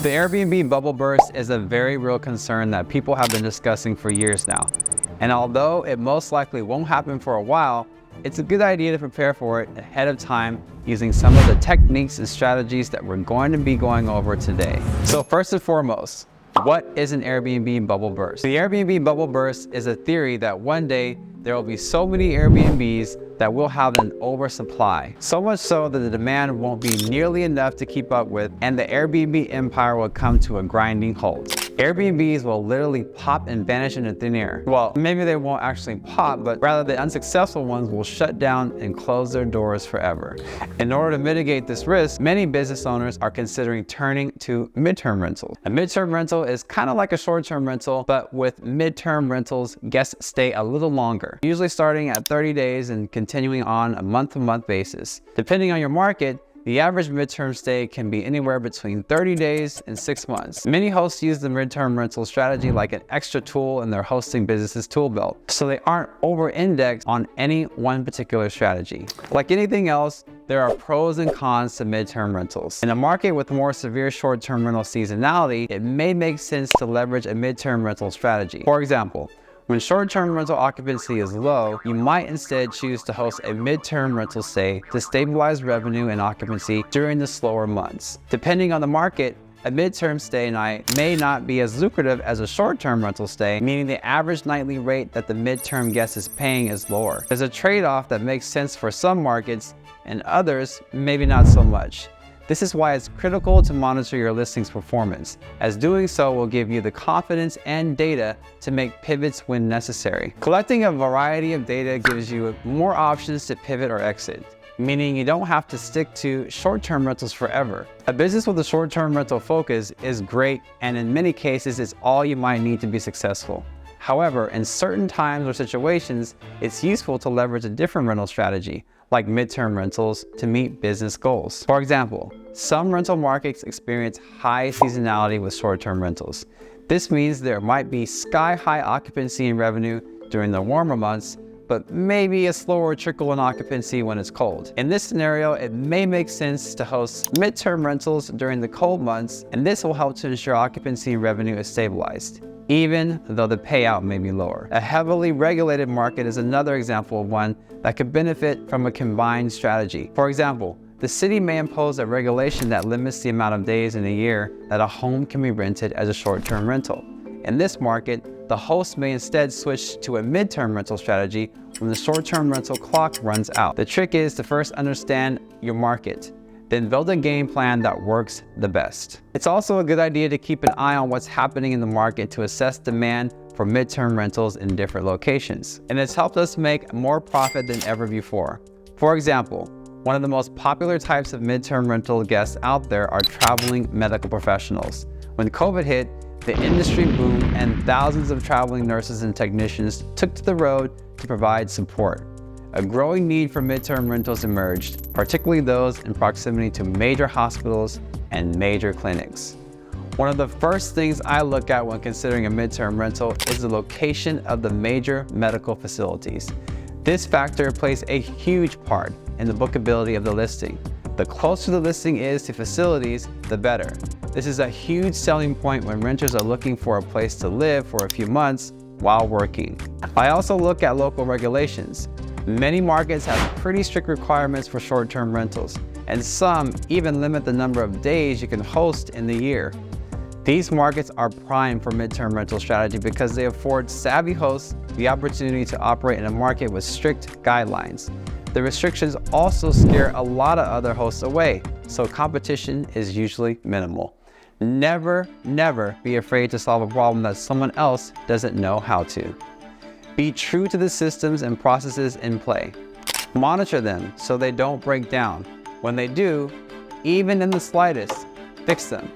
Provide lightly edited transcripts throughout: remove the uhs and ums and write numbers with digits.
The Airbnb bubble burst is a very real concern that people have been discussing for years now. And although it most likely won't happen for a while, it's a good idea to prepare for it ahead of time using some of the techniques and strategies that we're going to be going over today. So first and foremost, what is an Airbnb bubble burst? The Airbnb bubble burst is a theory that one day there will be so many Airbnbs that we'll have an oversupply. So much so that the demand won't be nearly enough to keep up with, and the Airbnb empire will come to a grinding halt. Airbnbs will literally pop and vanish into thin air. Well, maybe they won't actually pop, but rather the unsuccessful ones will shut down and close their doors forever. In order to mitigate this risk, many business owners are considering turning to midterm rentals. A midterm rental is kind of like a short-term rental, but with midterm rentals, guests stay a little longer, usually starting at 30 days and continuing on a month-to-month basis. Depending on your market, the average midterm stay can be anywhere between 30 days and 6 months. Many hosts use the midterm rental strategy like an extra tool in their hosting business's tool belt, so they aren't over-indexed on any one particular strategy. Like anything else, there are pros and cons to midterm rentals. In a market with more severe short-term rental seasonality, it may make sense to leverage a midterm rental strategy. For example, when short-term rental occupancy is low, you might instead choose to host a midterm rental stay to stabilize revenue and occupancy during the slower months. Depending on the market, a midterm stay night may not be as lucrative as a short-term rental stay, meaning the average nightly rate that the midterm guest is paying is lower. There's a trade-off that makes sense for some markets and others maybe not so much. This is why it's critical to monitor your listing's performance, as doing so will give you the confidence and data to make pivots when necessary. Collecting a variety of data gives you more options to pivot or exit, meaning you don't have to stick to short-term rentals forever. A business with a short-term rental focus is great, and in many cases, it's all you might need to be successful. However, in certain times or situations, it's useful to leverage a different rental strategy, like midterm rentals, to meet business goals. For example, some rental markets experience high seasonality with short-term rentals. This means there might be sky-high occupancy and revenue during the warmer months, but maybe a slower trickle in occupancy when it's cold. In this scenario, it may make sense to host midterm rentals during the cold months, and this will help to ensure occupancy and revenue is stabilized, even though the payout may be lower. A heavily regulated market is another example of one that could benefit from a combined strategy. For example, the city may impose a regulation that limits the amount of days in a year that a home can be rented as a short-term rental. In this market, the host may instead switch to a midterm rental strategy when the short-term rental clock runs out. The trick is to first understand your market, then build a game plan that works the best. It's also a good idea to keep an eye on what's happening in the market to assess demand for midterm rentals in different locations. And it's helped us make more profit than ever before. For example, one of the most popular types of midterm rental guests out there are traveling medical professionals. When COVID hit, the industry boomed and thousands of traveling nurses and technicians took to the road to provide support. A growing need for midterm rentals emerged, particularly those in proximity to major hospitals and major clinics. One of the first things I look at when considering a midterm rental is the location of the major medical facilities. This factor plays a huge part in the bookability of the listing. The closer the listing is to facilities, the better. This is a huge selling point when renters are looking for a place to live for a few months while working. I also look at local regulations. Many markets have pretty strict requirements for short-term rentals, and some even limit the number of days you can host in the year. These markets are prime for midterm rental strategy because they afford savvy hosts the opportunity to operate in a market with strict guidelines. The restrictions also scare a lot of other hosts away, so competition is usually minimal. Never, never be afraid to solve a problem that someone else doesn't know how to. Be true to the systems and processes in play. Monitor them so they don't break down. When they do, even in the slightest, fix them.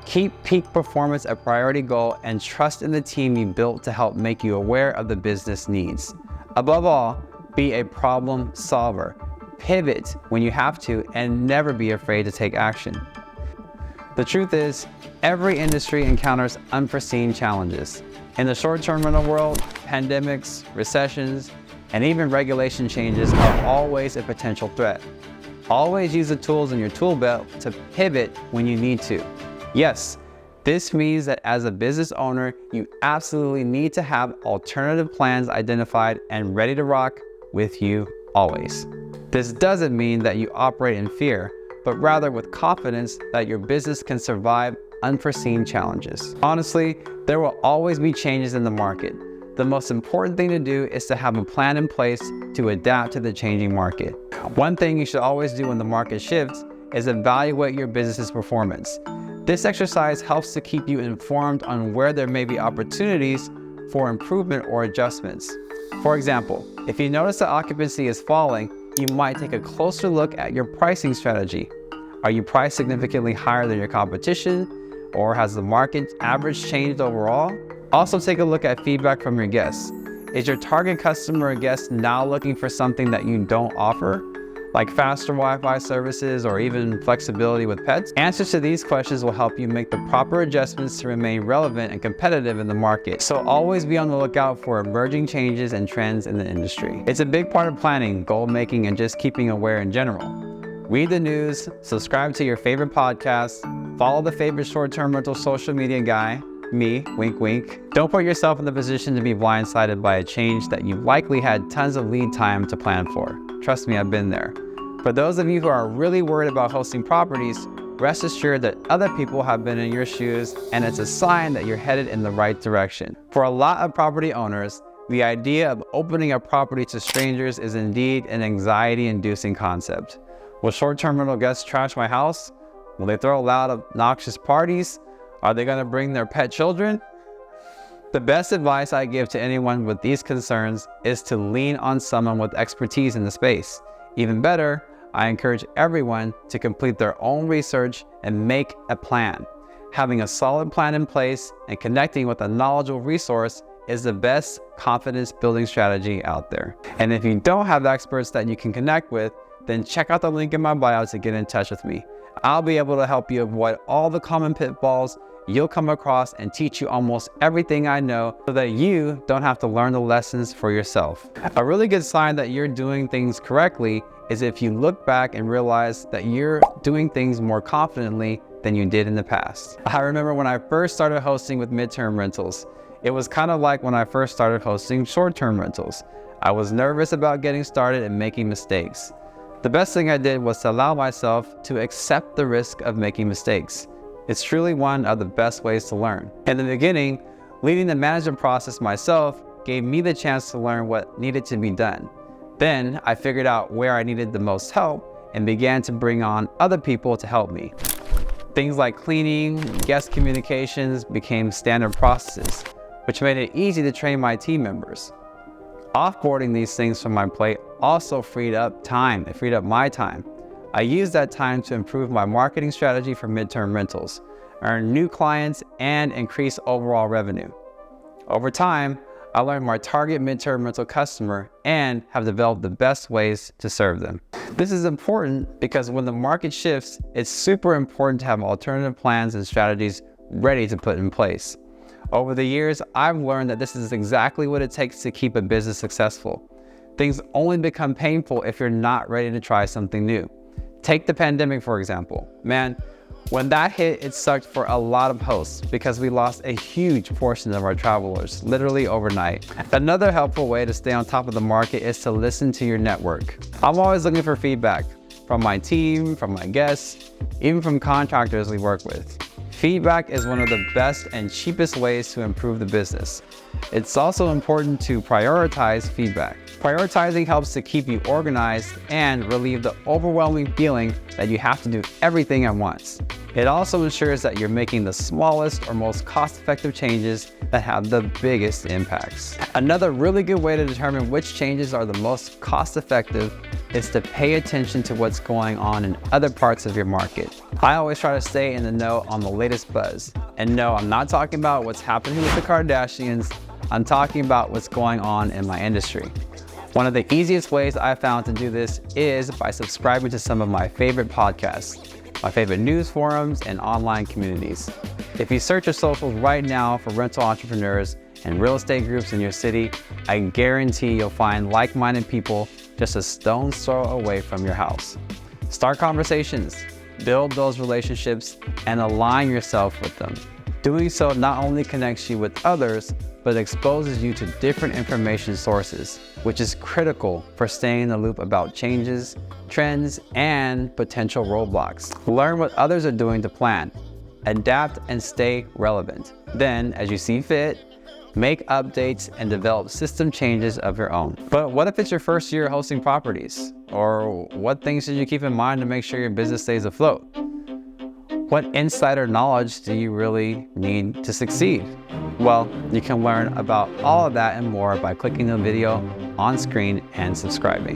Keep peak performance a priority goal and trust in the team you built to help make you aware of the business needs. Above all, be a problem solver. Pivot when you have to and never be afraid to take action. The truth is, every industry encounters unforeseen challenges. In the short-term rental world, pandemics, recessions, and even regulation changes are always a potential threat. Always use the tools in your tool belt to pivot when you need to. Yes, this means that as a business owner, you absolutely need to have alternative plans identified and ready to rock with you always. This doesn't mean that you operate in fear, but rather with confidence that your business can survive unforeseen challenges. Honestly, there will always be changes in the market. The most important thing to do is to have a plan in place to adapt to the changing market. One thing you should always do when the market shifts is evaluate your business's performance. This exercise helps to keep you informed on where there may be opportunities for improvement or adjustments. For example, if you notice that occupancy is falling, you might take a closer look at your pricing strategy. Are you priced significantly higher than your competition, or has the market average changed overall? Also take a look at feedback from your guests. Is your target customer or guest now looking for something that you don't offer, like faster Wi-Fi services or even flexibility with pets? Answers to these questions will help you make the proper adjustments to remain relevant and competitive in the market. So always be on the lookout for emerging changes and trends in the industry. It's a big part of planning, goal making, and just keeping aware in general. Read the news, subscribe to your favorite podcast, follow the favorite short-term rental social media guy, me, wink wink. Don't put yourself in the position to be blindsided by a change that you likely had tons of lead time to plan for. Trust me, I've been there. For those of you who are really worried about hosting properties, rest assured that other people have been in your shoes, and it's a sign that you're headed in the right direction. For a lot of property owners, the idea of opening a property to strangers is indeed an anxiety-inducing concept. Will short-term rental guests trash my house? Will they throw loud, obnoxious parties? Are they going to bring their pet children? The best advice I give to anyone with these concerns is to lean on someone with expertise in the space. Even better, I encourage everyone to complete their own research and make a plan. Having a solid plan in place and connecting with a knowledgeable resource is the best confidence building strategy out there. And if you don't have experts that you can connect with, then check out the link in my bio to get in touch with me. I'll be able to help you avoid all the common pitfalls you'll come across and teach you almost everything I know so that you don't have to learn the lessons for yourself. A really good sign that you're doing things correctly is if you look back and realize that you're doing things more confidently than you did in the past. I remember when I first started hosting with midterm rentals. It was kind of like when I first started hosting short-term rentals. I was nervous about getting started and making mistakes. The best thing I did was to allow myself to accept the risk of making mistakes. It's truly one of the best ways to learn. In the beginning, leading the management process myself gave me the chance to learn what needed to be done. Then I figured out where I needed the most help and began to bring on other people to help me. Things like cleaning, guest communications became standard processes, which made it easy to train my team members. Offboarding these things from my plate also freed up time. It freed up my time. I used that time to improve my marketing strategy for midterm rentals, earn new clients, and increase overall revenue. Over time, I learned my target midterm rental customer and have developed the best ways to serve them. This is important because when the market shifts, it's super important to have alternative plans and strategies ready to put in place. Over the years, I've learned that this is exactly what it takes to keep a business successful. Things only become painful if you're not ready to try something new. Take the pandemic, for example. Man, when that hit, it sucked for a lot of hosts because we lost a huge portion of our travelers, literally overnight. Another helpful way to stay on top of the market is to listen to your network. I'm always looking for feedback from my team, from my guests, even from contractors we work with. Feedback is one of the best and cheapest ways to improve the business. It's also important to prioritize feedback. Prioritizing helps to keep you organized and relieve the overwhelming feeling that you have to do everything at once. It also ensures that you're making the smallest or most cost-effective changes that have the biggest impacts. Another really good way to determine which changes are the most cost-effective is to pay attention to what's going on in other parts of your market. I always try to stay in the know on the latest buzz. And no, I'm not talking about what's happening with the Kardashians. I'm talking about what's going on in my industry. One of the easiest ways I've found to do this is by subscribing to some of my favorite podcasts, my favorite news forums, and online communities. If you search your socials right now for rental entrepreneurs and real estate groups in your city, I guarantee you'll find like-minded people just a stone's throw away from your house. Start conversations, build those relationships, and align yourself with them. Doing so not only connects you with others, but exposes you to different information sources, which is critical for staying in the loop about changes, trends, and potential roadblocks. Learn what others are doing to plan, adapt, and stay relevant. Then, as you see fit, make updates and develop system changes of your own. But what if it's your first year hosting properties? Or what things should you keep in mind to make sure your business stays afloat? What insider knowledge do you really need to succeed? Well, you can learn about all of that and more by clicking the video on screen and subscribing.